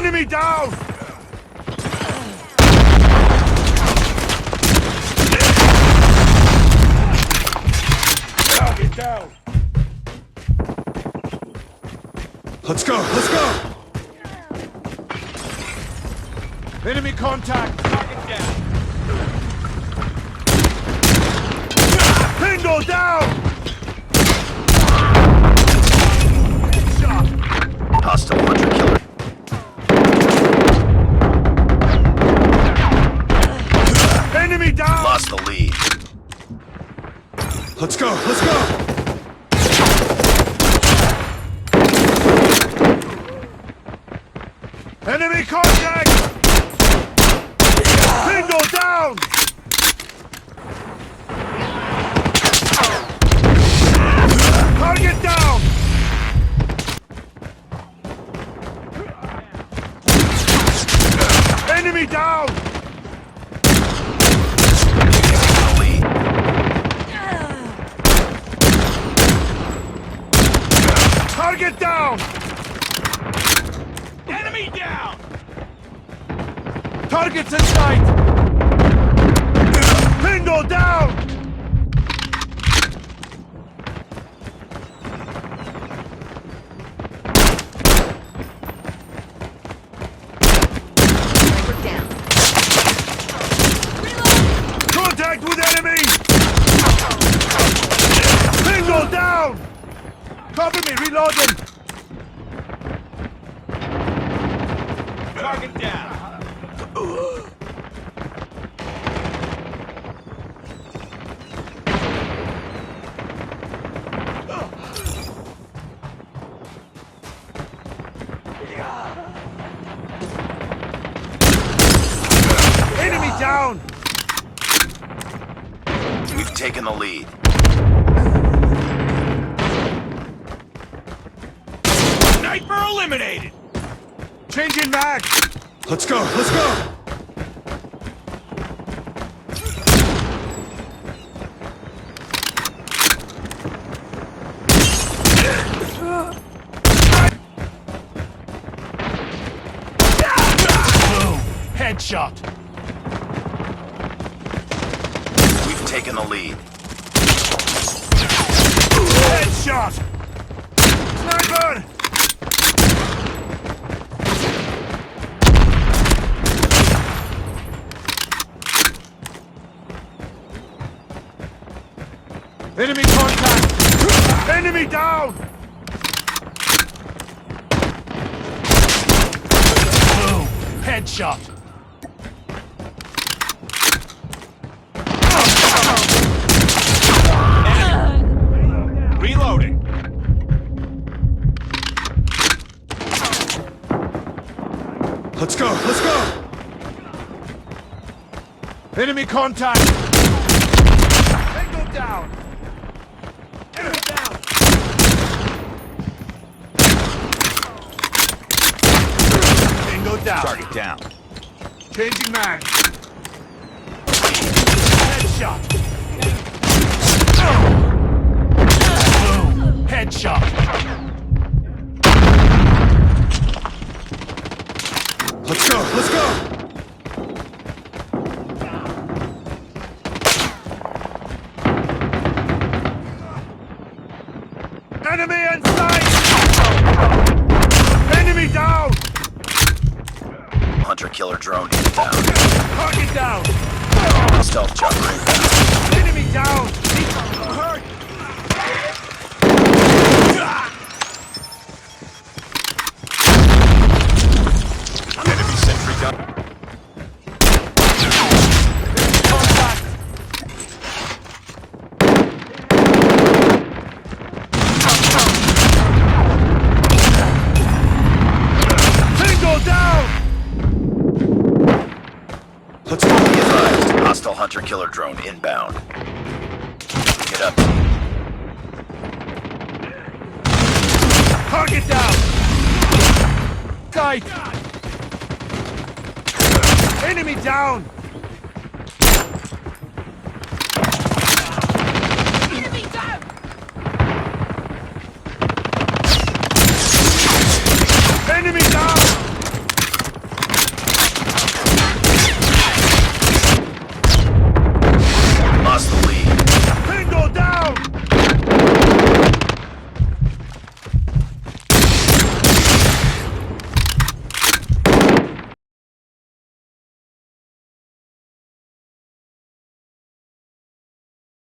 Enemy down! Target down! Let's go! Let's go! Enemy contact! Target down. Bingo down! Hostile hunter killer. Enemy down! Lost the lead. Let's go! Let's go! Enemy contact! Bingo down! Target down! Enemy down! The lead. Target down! Enemy down. Targets in sight! Bingo down! We're down. Contact with enemy! Bingo down! Cover me, reloading! Target down. Enemy down! We've taken the lead. Sniper eliminated. Changing mag! Let's go! Let's go! Boom! Headshot! We've taken the lead. Headshot! Sniper! Enemy contact! Enemy down! Boom! Headshot! Reloading. Let's go! Let's go! Enemy contact! Bingo down! Enemy down! Bingo down! Target down. Changing mag! Headshot! Boom! Headshot! Let's go! Let's go! Enemy in sight! Enemy down! Hunter killer drone inbound. Target down! Stealth chopper inbound. Enemy down! Hurt! Enemy sentry gun. Contact! Bingo down! Let's go! Be advised. Hostile hunter killer drone inbound. Get up. Target down! Sight! Enemy down!